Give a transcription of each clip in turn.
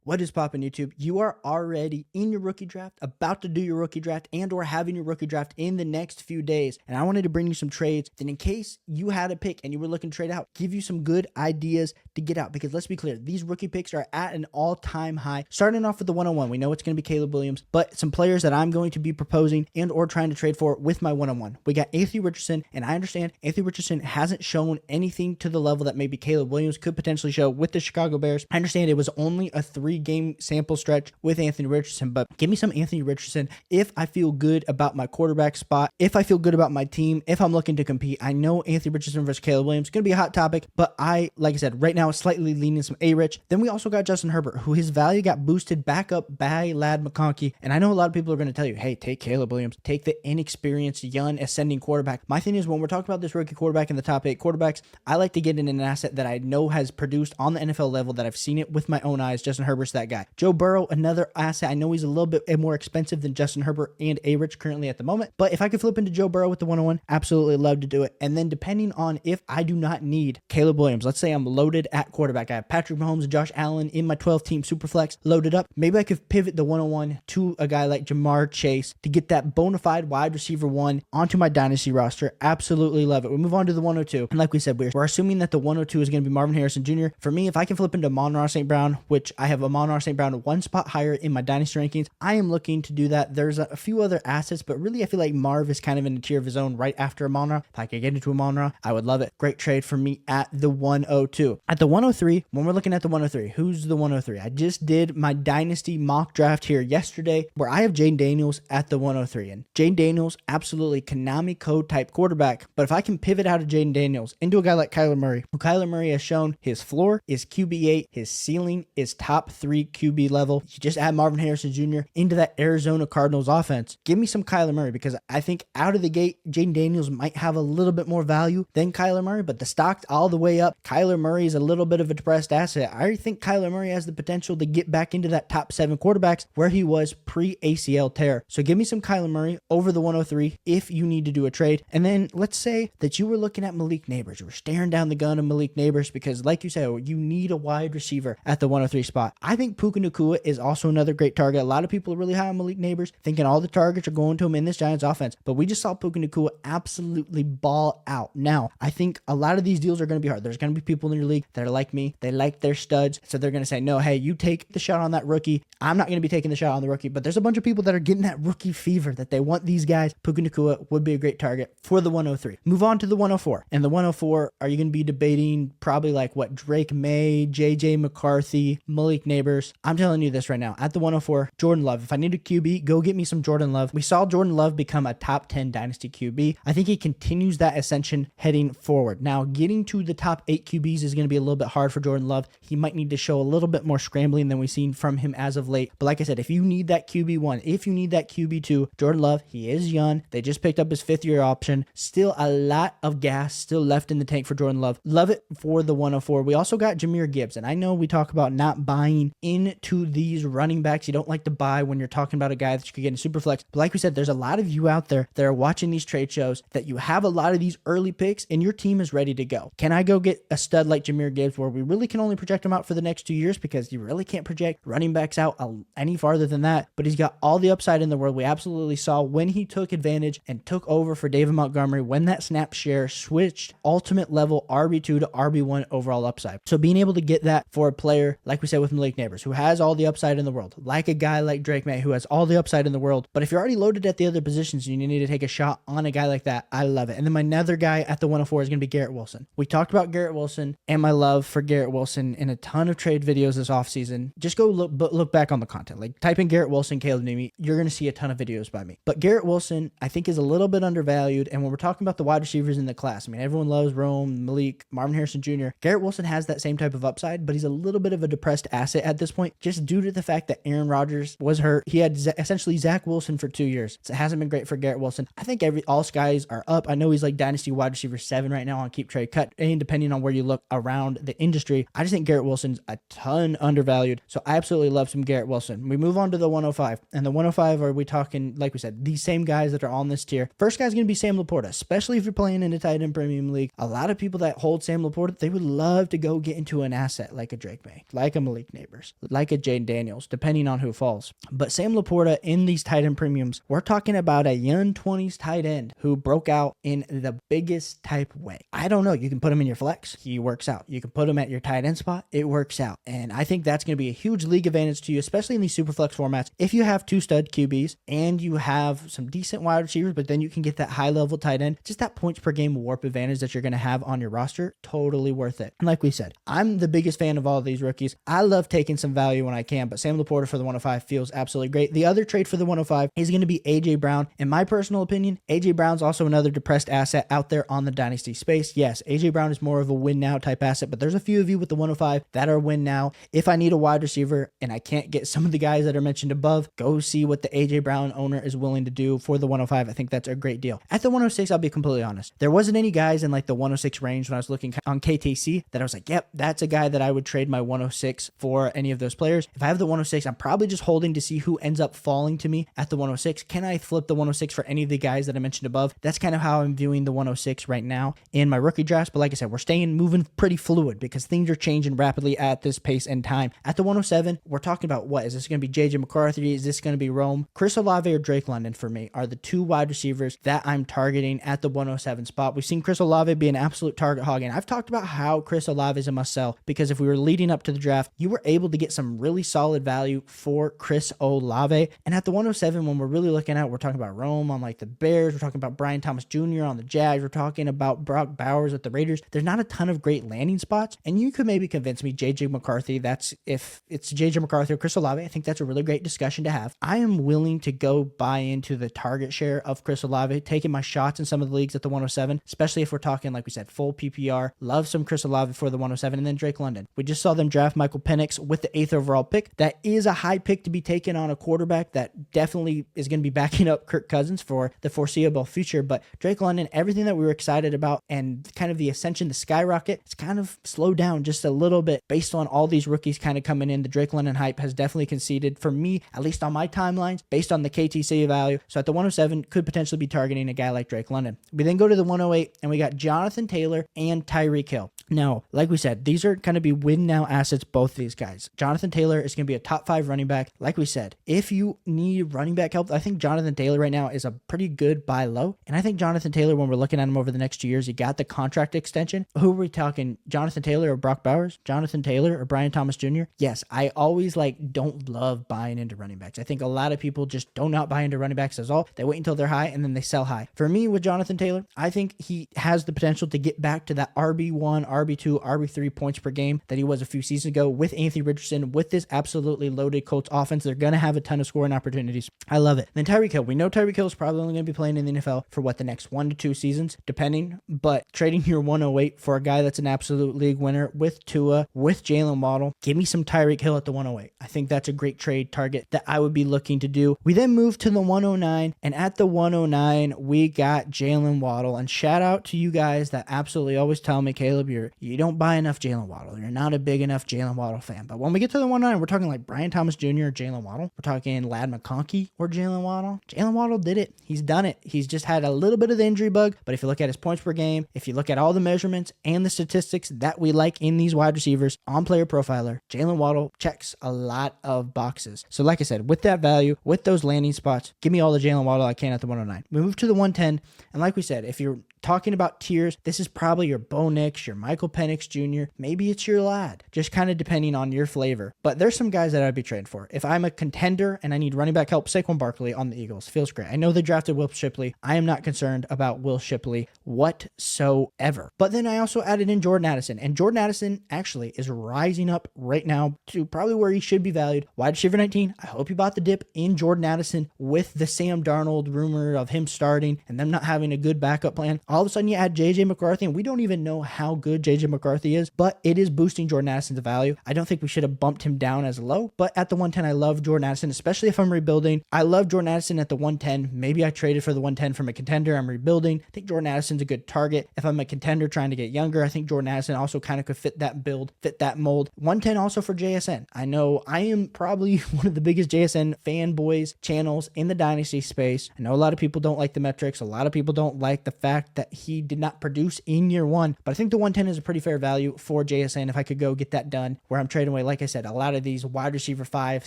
What is poppin' YouTube? You are already in your rookie draft, about to do your rookie draft, and or having your rookie draft in the next few days. And I wanted to bring you some trades that in case you had a pick and you were looking to trade out, give you some good ideas to get out. Because let's be clear, these rookie picks are at an all-time high. Starting off with the 101, we know it's going to be Caleb Williams, but some players that I'm going to be proposing and or trying to trade for with my 101. We got Anthony Richardson, and I understand Anthony Richardson hasn't shown anything to the level that maybe Caleb Williams could potentially show with the Chicago Bears. I understand it was only a 3-game sample stretch with Anthony Richardson, but give me some Anthony Richardson if I feel good about my quarterback spot, if I feel good about my team, if I'm looking to compete. I know Anthony Richardson versus Caleb Williams is going to be a hot topic, but like I said, right now, slightly leaning some A-Rich. Then we also got Justin Herbert, who his value got boosted back up by Lad McConkey. And I know a lot of people are going to tell you, hey, take Caleb Williams, take the inexperienced, young, ascending quarterback. My thing is, when we're talking about this rookie quarterback in the top 8 quarterbacks, I like to get in an asset that I know has produced on the NFL level, that I've seen it with my own eyes. Justin Herbert's that guy. Joe Burrow, another asset. I know he's a little bit more expensive than Justin Herbert and A-Rich currently at the moment, but if I could flip into Joe Burrow with the 101, absolutely love to do it. And then depending on if I do not need Caleb Williams, let's say I'm loaded at quarterback, I have Patrick Mahomes and Josh Allen in my 12-team Superflex loaded up, maybe I could pivot the 101 to a guy like Jamar Chase to get that bona fide wide receiver 1 onto my Dynasty roster. Absolutely love it. We move on to the 102, and like we said, we're assuming that the 102 is going to be Marvin Harrison Jr. For me, if I can flip into Amon-Ra St. Brown, which I have Amon-Ra St. Brown 1 spot higher in my Dynasty rankings, I am looking to do that. There's a few other assets, but really I feel like Marv is kind of in a tier of his own right after Amon-Ra. If I could get into Amon-Ra, I would love it. Great trade for me at the 102. At the 103, when we're looking at the 103, who's the 103? I just did my Dynasty mock draft here yesterday where I have Jane Daniels at the 103. And Jane Daniels, absolutely Konami code type quarterback. But if I can pivot out of Jane Daniels into a guy like Kyler Murray, who Kyler Murray has shown his floor is QB8, his ceiling is top 3 QB level. You just add Marvin Harrison Jr. into that Arizona Cardinals offense. Give me some Kyler Murray, because I think out of the gate, Jane Daniels might have a little bit more value than Kyler Murray, but the stock's all the way up. Kyler Murray is a little bit of a depressed asset. I think Kyler Murray has the potential to get back into that top 7 quarterbacks where he was pre-ACL tear. So give me some Kyler Murray over the 103 if you need to do a trade. And then let's say that you were looking at Malik Neighbors. You were staring down the gun of Malik Neighbors because, like you said, you need a wide receiver at the 103 spot. I think Puka Nacua is also another great target. A lot of people are really high on Malik Neighbors, thinking all the targets are going to him in this Giants offense. But we just saw Puka Nacua absolutely ball out. Now, I think a lot of these deals are going to be hard. There's going to be people in your league that are like me. They like their studs. So they're going to say, no, hey, you take the shot on that rookie. I'm not going to be taking the shot on the rookie. But there's a bunch of people that are getting that rookie fever, that they want these guys. Puka Nacua would be a great target for the 103. Move on to the 104. And the 104, are you going to be debating probably like what, Drake May, JJ McCarthy, Malik Neighbors? I'm telling you this right now. At the 104, Jordan Love. If I need a QB, go get me some Jordan Love. We saw Jordan Love become a top 10 Dynasty QB. I think he continues that ascension heading forward. Now, getting to the top 8 QBs is going to be a little bit hard for Jordan Love. He might need to show a little bit more scrambling than we've seen from him as of late. But like I said, if you need that QB1, if you need that QB2, Jordan Love, he is young. They just picked up his 5th-year option. Still a lot of gas still left in the tank for Jordan Love. Love it for the 104. We also got Jahmyr Gibbs. And I know we talk about not buying into these running backs. You don't like to buy when you're talking about a guy that you could get in Superflex. But like we said, there's a lot of you out there that are watching these trade shows that you have a lot of these early picks and your team is ready to go. Can I go get a stud like Jahmyr Gibbs where we really can only project him out for the next 2 years, because you really can't project running backs out any farther than that, but he's got all the upside in the world. We absolutely saw when he took advantage and took over for David Montgomery, when that snap share switched ultimate level RB2 to RB1 overall upside. So being able to get that for a player, like we said with Malik Neighbors, who has all the upside in the world, like a guy like Drake May, who has all the upside in the world, but if you're already loaded at the other positions and you need to take a shot on a guy like that, I love it. And then my another guy at the 104 is going to be Garrett Wilson. We talked about Garrett Wilson and my love for Garrett Wilson in a ton of trade videos this offseason. Just go look back on the content. Like type in Garrett Wilson, Caleb Niemi, you're going to see a ton of videos by me. But Garrett Wilson, I think, is a little bit undervalued. And when we're talking about the wide receivers in the class, I mean, everyone loves Rome, Malik, Marvin Harrison Jr. Garrett Wilson has that same type of upside, but he's a little bit of a depressed asset at this point, just due to the fact that Aaron Rodgers was hurt. He had essentially Zach Wilson for 2 years. So it hasn't been great for Garrett Wilson. I think all skies are up. I know he's like Dynasty wide receiver 7 right now on Keep Trade Cut, and depending on where you look around the industry, I just think Garrett Wilson's a ton undervalued. So I absolutely love some Garrett Wilson. We move on to the 105, and the 105 are we talking, like we said, these same guys that are on this tier. First guy's going to be Sam Laporta, especially if you're playing in a tight end premium league. A lot of people that hold Sam Laporta, they would love to go get into an asset like a Drake May, like a Malik Neighbors. receivers, like a Jaden Daniels, depending on who falls. But Sam Laporta in these tight end premiums, we're talking about a young 20s tight end who broke out in the biggest type way. I don't know. You can put him in your flex. He works out. You can put him at your tight end spot. It works out. And I think that's going to be a huge league advantage to you, especially in these super flex formats. If you have 2 stud QBs and you have some decent wide receivers, but then you can get that high level tight end, just that points per game warp advantage that you're going to have on your roster, totally worth it. And like we said, I'm the biggest fan of all of these rookies. I love taking some value when I can, but Sam Laporta for the 105 feels absolutely great. The other trade for the 105 is going to be AJ Brown. In my personal opinion, AJ Brown's also another depressed asset out there on the Dynasty space. Yes, AJ Brown is more of a win now type asset, but there's a few of you with the 105 that are win now. If I need a wide receiver and I can't get some of the guys that are mentioned above, go see what the AJ Brown owner is willing to do for the 105. I think that's a great deal. At the 106, I'll be completely honest. There wasn't any guys in like the 106 range when I was looking on KTC that I was like, yep, that's a guy that I would trade my 106 for any of those players. If I have the 106, I'm probably just holding to see who ends up falling to me at the 106. Can I flip the 106 for any of the guys that I mentioned above? That's kind of how I'm viewing the 106 right now in my rookie drafts. But like I said, we're moving pretty fluid because things are changing rapidly at this pace and time. At the 107, we're talking about what? Is this going to be JJ McCarthy? Is this going to be Rome? Chris Olave or Drake London for me are the 2 wide receivers that I'm targeting at the 107 spot. We've seen Chris Olave be an absolute target hog, and I've talked about how Chris Olave is a must sell because if we were leading up to the draft, you were able to get some really solid value for Chris Olave. And at the 107, when we're really looking at, we're talking about Rome on like the Bears, we're talking about Brian Thomas Jr. on the Jags, we're talking about Brock Bowers at the Raiders. There's not a ton of great landing spots, and you could maybe convince me JJ McCarthy. That's if it's JJ McCarthy or Chris Olave. I think that's a really great discussion to have. I am willing to go buy into the target share of Chris Olave, taking my shots in some of the leagues at the 107, especially if we're talking, like we said, full PPR. Love some Chris Olave for the 107, and then Drake London. We just saw them draft Michael Penix with the 8th overall pick. That is a high pick to be taken on a quarterback that definitely is going to be backing up Kirk Cousins for the foreseeable future. But Drake London, everything that we were excited about and kind of the ascension, the skyrocket, it's kind of slowed down just a little bit based on all these rookies kind of coming in. The Drake London hype has definitely conceded for me, at least on my timelines, based on the KTC value. So at the 107, could potentially be targeting a guy like Drake London. We then go to the 108, and we got Jonathan Taylor and Tyreek Hill. Now, like we said, these are going to be win now assets, both these guys. Jonathan Taylor is going to be a top 5 running back. Like we said, if you need running back help, I think Jonathan Taylor right now is a pretty good buy low. And I think Jonathan Taylor, when we're looking at him over the next 2 years, he got the contract extension. Who are we talking? Jonathan Taylor or Brock Bowers? Jonathan Taylor or Brian Thomas Jr.? Yes, I always don't love buying into running backs. I think a lot of people just do not buy into running backs at all. They wait until they're high and then they sell high. For me, with Jonathan Taylor, I think he has the potential to get back to that RB1, RB2, RB3 points per game that he was a few seasons ago with Anthony Richardson. With this absolutely loaded Colts offense, they're going to have a ton of scoring opportunities. I love it. Then Tyreek Hill. We know Tyreek Hill is probably only going to be playing in the NFL for the next 1 to 2 seasons, depending. But trading your 108 for a guy that's an absolute league winner with Tua, with Jalen Waddle, give me some Tyreek Hill at the 108. I think that's a great trade target that I would be looking to do. We then move to the 109, and at the 109, we got Jalen Waddle. And shout out to you guys that absolutely always tell me, Caleb, you don't buy enough Jalen Waddle. You're not a big enough Jalen Waddle fan. But when we get to the 109, we're talking like Brian Thomas Jr. or Jalen Waddle. We're talking Lad McConkey or Jalen Waddle. Jalen Waddle did it. He's done it. He's just had a little bit of the injury bug, but if you look at his points per game, if you look at all the measurements and the statistics that we like in these wide receivers on Player Profiler, Jalen Waddle checks a lot of boxes. So like I said, with that value, with those landing spots, give me all the Jalen Waddle I can at the 109. We move to the 110, and like we said, if you're talking about tiers, this is probably your Bo Nix, your Michael Penix Jr., maybe it's your Lad, just kind of depending on your flavor. But there's some guys that I'd be trading for. If I'm a contender and I need running back help, Saquon Barkley on the Eagles feels great. I know they drafted Will Shipley. I am not concerned about Will Shipley whatsoever. But then I also added in Jordan Addison, and Jordan Addison actually is rising up right now to probably where he should be valued. Wide receiver 19. I hope you bought the dip in Jordan Addison with the Sam Darnold rumor of him starting and them not having a good backup plan. All of a sudden you add JJ McCarthy, and we don't even know how good JJ McCarthy is, but it is boosting Jordan Addison's value. I don't think we should have bumped him down as low, but at the 110, I love Jordan Addison, especially if I'm rebuilding. I love Jordan Addison at the 110. Maybe I traded for the 110 from a contender. I'm rebuilding. I think Jordan Addison's a good target. If I'm a contender trying to get younger, I think Jordan Addison also kind of could fit that build, fit that mold. 110 also for JSN. I know I am probably one of the biggest JSN fanboys channels in the Dynasty space. I know a lot of people don't like the metrics. A lot of people don't like the fact that that he did not produce in year one. But I think the 110 is a pretty fair value for JSN if I could go get that done, where I'm trading away, like I said, a lot of these wide receiver 5,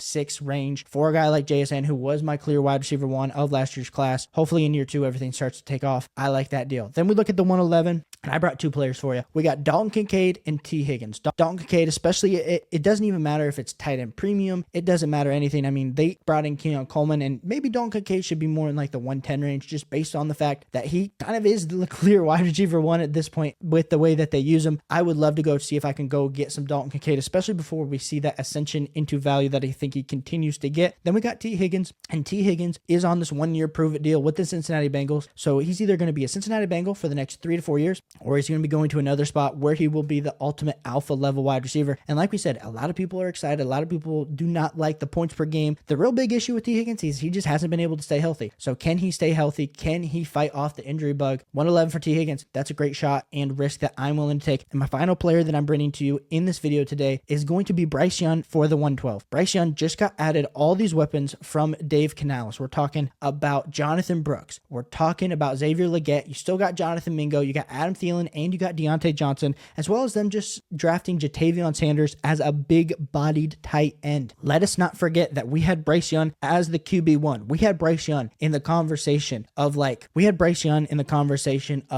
6 range for a guy like JSN, who was my clear wide receiver 1 of last year's class. Hopefully in year 2, everything starts to take off. I like that deal. Then we look at the 111, and I brought 2 players for you. We got Dalton Kincaid and T. Higgins. Dalton Kincaid, especially, it doesn't even matter if it's tight end premium. It doesn't matter anything. I mean, they brought in Keon Coleman, and maybe Dalton Kincaid should be more in like the 110 range, just based on the fact that he kind of is the clear wide receiver 1 at this point with the way that they use him. I would love to go see if I can go get some Dalton Kincaid, especially before we see that ascension into value that I think he continues to get. Then we got T. Higgins, and T. Higgins is on this 1-year prove-it deal with the Cincinnati Bengals. So he's either going to be a Cincinnati Bengal for the next 3 to 4 years, or he's going to be going to another spot where he will be the ultimate alpha level wide receiver. And like we said, a lot of people are excited. A lot of people do not like the points per game. The real big issue with T. Higgins is he just hasn't been able to stay healthy. So can he stay healthy? Can he fight off the injury bug? 111 for T. Higgins. That's a great shot and risk that I'm willing to take. And my final player that I'm bringing to you in this video today is going to be Bryce Young for the 112. Bryce Young just got added all these weapons from Dave Canales. We're talking about Jonathan Brooks. We're talking about Xavier Legette. You still got Jonathan Mingo. You got Adam Thielen, and you got Deontay Johnson, as well as them just drafting Jatavion Sanders as a big-bodied tight end. Let us not forget that we had Bryce Young as the QB1. We had Bryce Young in the conversation of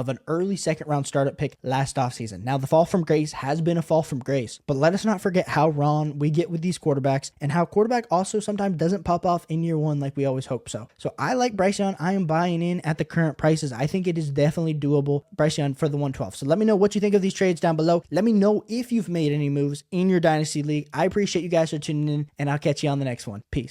an early second-round startup pick last offseason. Now, the fall from grace has been a fall from grace, but let us not forget how wrong we get with these quarterbacks, and how quarterback also sometimes doesn't pop off in year 1 like we always hope so. So I like Bryce Young. I am buying in at the current prices. I think it is definitely doable. Bryce Young for the 112. So let me know what you think of these trades down below. Let me know if you've made any moves in your Dynasty League. I appreciate you guys for tuning in, and I'll catch you on the next one. Peace.